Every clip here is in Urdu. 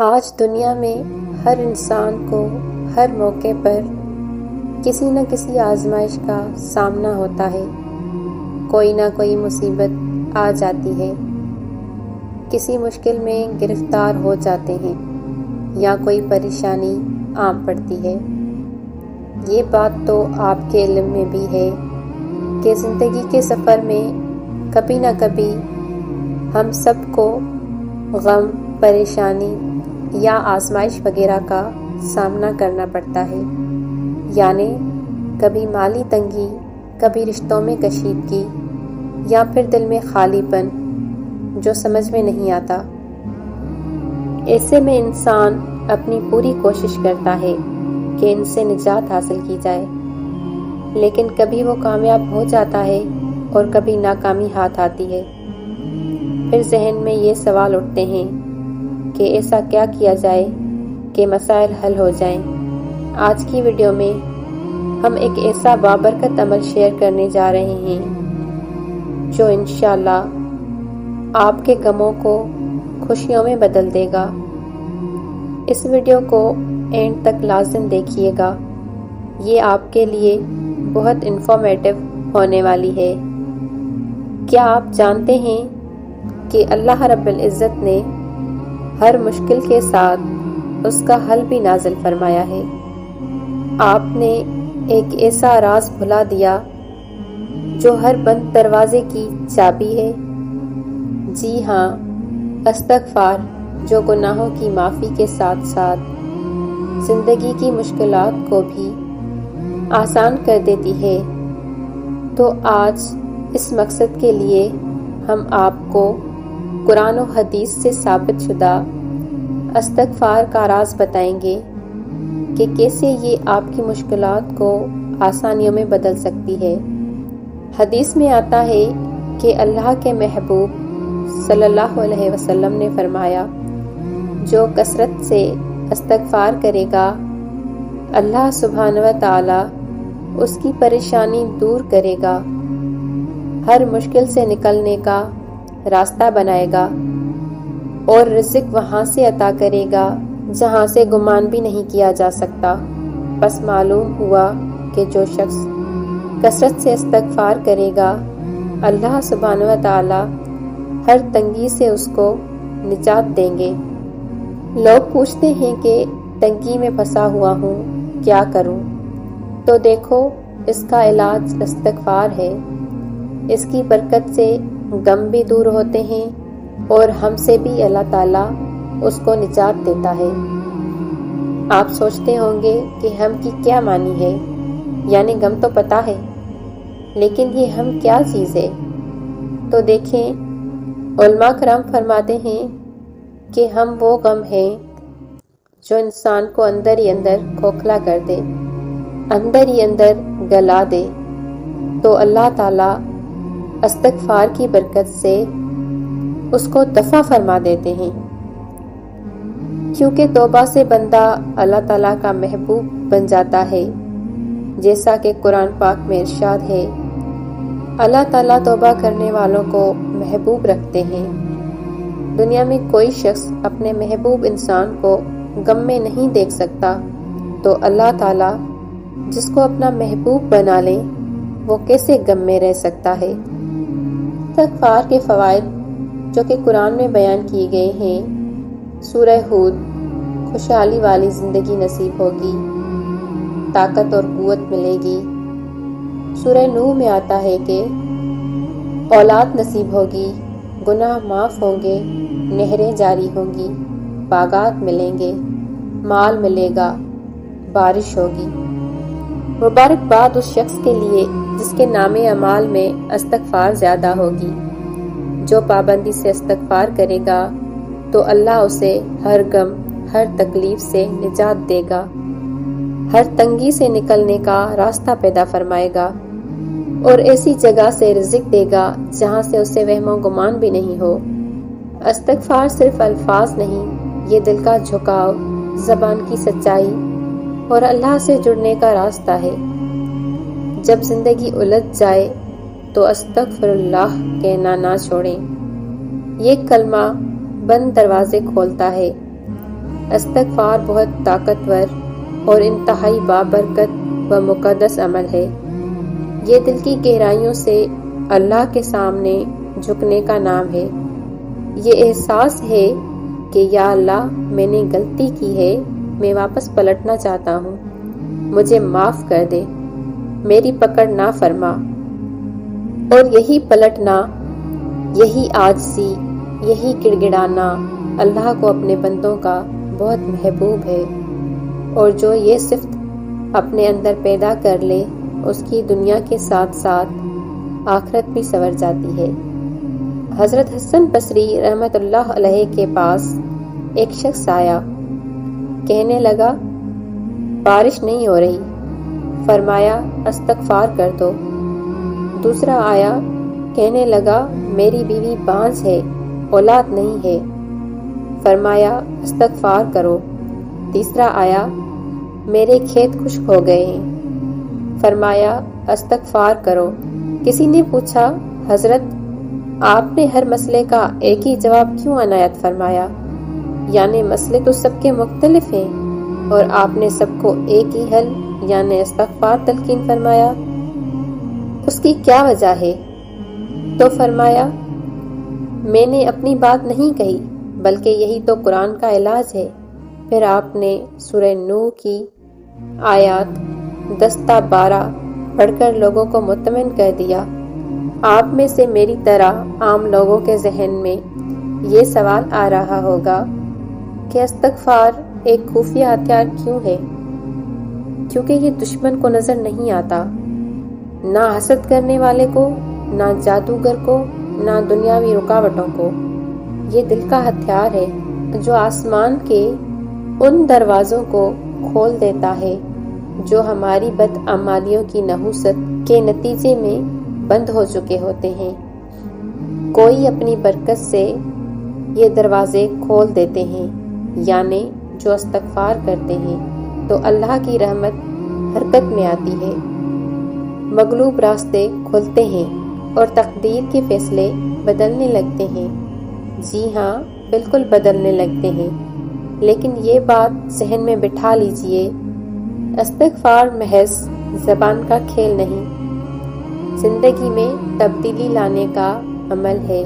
آج دنیا میں ہر انسان کو ہر موقع پر کسی نہ کسی آزمائش کا سامنا ہوتا ہے۔ کوئی نہ کوئی مصیبت آ جاتی ہے، کسی مشکل میں گرفتار ہو جاتے ہیں یا کوئی پریشانی آ پڑتی ہے۔ یہ بات تو آپ کے علم میں بھی ہے کہ زندگی کے سفر میں کبھی نہ کبھی ہم سب کو غم، پریشانی یا آزمائش وغیرہ کا سامنا کرنا پڑتا ہے، یعنی کبھی مالی تنگی، کبھی رشتوں میں کشیدگی یا پھر دل میں خالی پن جو سمجھ میں نہیں آتا۔ ایسے میں انسان اپنی پوری کوشش کرتا ہے کہ ان سے نجات حاصل کی جائے، لیکن کبھی وہ کامیاب ہو جاتا ہے اور کبھی ناکامی ہاتھ آتی ہے۔ پھر ذہن میں یہ سوال اٹھتے ہیں کہ ایسا کیا کیا جائے کہ مسائل حل ہو جائیں۔ آج کی ویڈیو میں ہم ایک ایسا بابرکت عمل شیئر کرنے جا رہے ہیں جو انشاءاللہ آپ کے غموں کو خوشیوں میں بدل دے گا۔ اس ویڈیو کو اینڈ تک لازم دیکھیے گا، یہ آپ کے لیے بہت انفارمیٹیو ہونے والی ہے۔ کیا آپ جانتے ہیں کہ اللہ رب العزت نے ہر مشکل کے ساتھ اس کا حل بھی نازل فرمایا ہے؟ آپ نے ایک ایسا راز بھلا دیا جو ہر بند دروازے کی چابی ہے۔ جی ہاں، استغفار جو گناہوں کی معافی کے ساتھ ساتھ زندگی کی مشکلات کو بھی آسان کر دیتی ہے۔ تو آج اس مقصد کے لیے ہم آپ کو قرآن و حدیث سے ثابت شدہ استغفار کا راز بتائیں گے کہ کیسے یہ آپ کی مشکلات کو آسانیوں میں بدل سکتی ہے۔ حدیث میں آتا ہے کہ اللہ کے محبوب صلی اللہ علیہ وسلم نے فرمایا، جو کثرت سے استغفار کرے گا اللہ سبحانہ و تعالی اس کی پریشانی دور کرے گا، ہر مشکل سے نکلنے کا راستہ بنائے گا اور رزق وہاں سے عطا کرے گا جہاں سے گمان بھی نہیں کیا جا سکتا۔ بس معلوم ہوا کہ جو شخص کثرت سے استغفار کرے گا اللہ سبحانہ و تعالی ہر تنگی سے اس کو نجات دیں گے۔ لوگ پوچھتے ہیں کہ تنگی میں پھنسا ہوا ہوں، کیا کروں؟ تو دیکھو، اس کا علاج استغفار ہے۔ اس کی برکت سے غم بھی دور ہوتے ہیں اور ہم سے بھی اللہ تعالیٰ اس کو نجات دیتا ہے۔ آپ سوچتے ہوں گے کہ ہم کی کیا معنی ہے، یعنی غم تو پتہ ہے، لیکن یہ ہم کیا چیز ہے؟ تو دیکھیں، علماء کرام فرماتے ہیں کہ ہم وہ غم ہیں جو انسان کو اندر ہی اندر کھوکھلا کر دے، اندر ہی اندر گلا دے، تو اللہ تعالیٰ استغفار کی برکت سے اس کو دفع فرما دیتے ہیں۔ کیونکہ توبہ سے بندہ اللہ تعالیٰ کا محبوب بن جاتا ہے، جیسا کہ قرآن پاک میں ارشاد ہے، اللہ تعالیٰ توبہ کرنے والوں کو محبوب رکھتے ہیں۔ دنیا میں کوئی شخص اپنے محبوب انسان کو غم میں نہیں دیکھ سکتا، تو اللہ تعالیٰ جس کو اپنا محبوب بنا لے وہ کیسے غم میں رہ سکتا ہے؟ استغفار کے فوائد جو کہ قرآن میں بیان کیے گئے ہیں: سورہ ہود، خوشحالی والی زندگی نصیب ہوگی، طاقت اور قوت ملے گی۔ سورہ نوح میں آتا ہے کہ اولاد نصیب ہوگی، گناہ معاف ہوں گے، نہریں جاری ہوں گی، باغات ملیں گے، مال ملے گا، بارش ہوگی۔ مبارکباد اس شخص کے لیے جس کے نام اعمال میں استغفار زیادہ ہوگی۔ جو پابندی سے استغفار کرے گا تو اللہ اسے ہر غم، ہر تکلیف سے نجات دے گا، ہر تنگی سے نکلنے کا راستہ پیدا فرمائے گا اور ایسی جگہ سے رزق دے گا جہاں سے اسے وہم و گمان بھی نہیں ہو۔ استغفار صرف الفاظ نہیں، یہ دل کا جھکاؤ، زبان کی سچائی اور اللہ سے جڑنے کا راستہ ہے۔ جب زندگی الجھ جائے تو استغفر اللہ کہنا نہ چھوڑیں۔ یہ کلمہ بند دروازے کھولتا ہے، استغفار بہت طاقتور اور انتہائی بابرکت و مقدس عمل ہے۔ یہ دل کی گہرائیوں سے اللہ کے سامنے جھکنے کا نام ہے۔ یہ احساس ہے کہ یا اللہ، میں نے غلطی کی ہے، میں واپس پلٹنا چاہتا ہوں، مجھے معاف کر دے، میری پکڑ نہ فرما۔ اور یہی پلٹنا، یہی عاجزی، یہی گڑ گڑانا اللہ کو اپنے بندوں کا بہت محبوب ہے، اور جو یہ صفت اپنے اندر پیدا کر لے اس کی دنیا کے ساتھ ساتھ آخرت بھی سنور جاتی ہے۔ حضرت حسن بصری رحمت اللہ علیہ کے پاس ایک شخص آیا، کہنے لگا بارش نہیں ہو رہی، فرمایا استغفار کر دو۔ دوسرا آیا، کہنے لگا میری بیوی بانجھ ہے، اولاد نہیں ہے، فرمایا استغفار کرو۔ تیسرا آیا، میرے کھیت خشک ہو گئے ہیں، فرمایا استغفار کرو۔ کسی نے پوچھا حضرت، آپ نے ہر مسئلے کا ایک ہی جواب کیوں عنایت فرمایا؟ یعنی مسئلے تو سب کے مختلف ہیں اور آپ نے سب کو ایک ہی حل یعنی استغفار تلقین فرمایا، اس کی کیا وجہ ہے؟ تو فرمایا میں نے اپنی بات نہیں کہی بلکہ یہی تو قرآن کا علاج ہے۔ پھر آپ نے سورہ نوح کی آیات 10 تا 12 پڑھ کر لوگوں کو مطمئن کر دیا۔ آپ میں سے میری طرح عام لوگوں کے ذہن میں یہ سوال آ رہا ہوگا کہ استغفار ایک خفیہ ہتھیار کیوں ہے؟ کیونکہ یہ دشمن کو نظر نہیں آتا، نہ حسد کرنے والے کو، نہ جادوگر کو، نہ دنیاوی رکاوٹوں کو۔ یہ دل کا ہتھیار ہے جو آسمان کے ان دروازوں کو کھول دیتا ہے جو ہماری بدعمالیوں کی نحوست کے نتیجے میں بند ہو چکے ہوتے ہیں۔ کوئی اپنی برکت سے یہ دروازے کھول دیتے ہیں، یعنی جو استغفار کرتے ہیں تو اللہ کی رحمت حرکت میں آتی ہے، مغلوب راستے کھلتے ہیں اور تقدیر کے فیصلے بدلنے لگتے ہیں۔ جی ہاں، بالکل بدلنے لگتے ہیں۔ لیکن یہ بات ذہن میں بٹھا لیجئے، استغفار محض زبان کا کھیل نہیں، زندگی میں تبدیلی لانے کا عمل ہے۔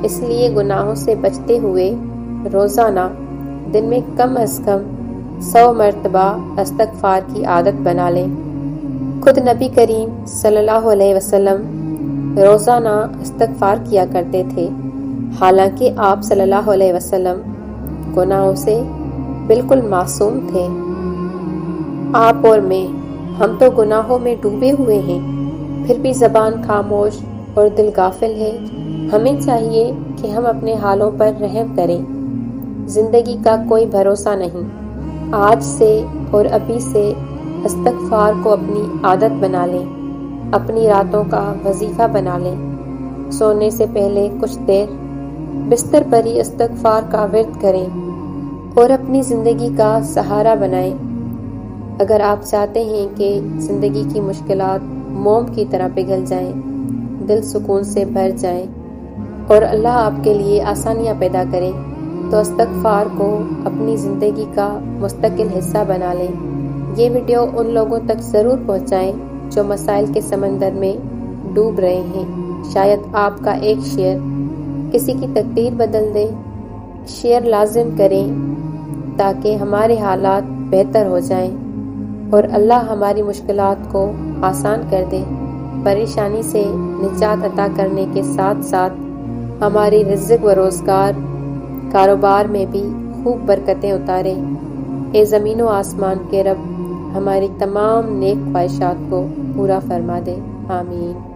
اس لیے گناہوں سے بچتے ہوئے روزانہ دن میں کم از کم 100 مرتبہ استغفار کی عادت بنا لیں۔ خود نبی کریم صلی اللہ علیہ وسلم روزانہ استغفار کیا کرتے تھے، حالانکہ آپ صلی اللہ علیہ وسلم گناہوں سے بالکل معصوم تھے۔ آپ اور میں، ہم تو گناہوں میں ڈوبے ہوئے ہیں، پھر بھی زبان خاموش اور دل غافل ہے۔ ہمیں چاہیے کہ ہم اپنے حالوں پر رحم کریں۔ زندگی کا کوئی بھروسہ نہیں۔ آج سے اور ابھی سے استغفار کو اپنی عادت بنا لیں، اپنی راتوں کا وظیفہ بنا لیں۔ سونے سے پہلے کچھ دیر بستر پر ہی استغفار کا ورد کریں اور اپنی زندگی کا سہارا بنائیں۔ اگر آپ چاہتے ہیں کہ زندگی کی مشکلات موم کی طرح پگھل جائیں، دل سکون سے بھر جائیں اور اللہ آپ کے لیے آسانیاں پیدا کریں، تو استغفار کو اپنی زندگی کا مستقل حصہ بنا لیں۔ یہ ویڈیو ان لوگوں تک ضرور پہنچائیں جو مسائل کے سمندر میں ڈوب رہے ہیں۔ شاید آپ کا ایک شیئر کسی کی تقدیر بدل دے۔ شیئر لازم کریں تاکہ ہمارے حالات بہتر ہو جائیں اور اللہ ہماری مشکلات کو آسان کر دے، پریشانی سے نجات عطا کرنے کے ساتھ ساتھ ہماری رزق و روزگار، کاروبار میں بھی خوب برکتیں اتارے۔ اے زمین و آسمان کے رب، ہماری تمام نیک خواہشات کو پورا فرما دے، آمین۔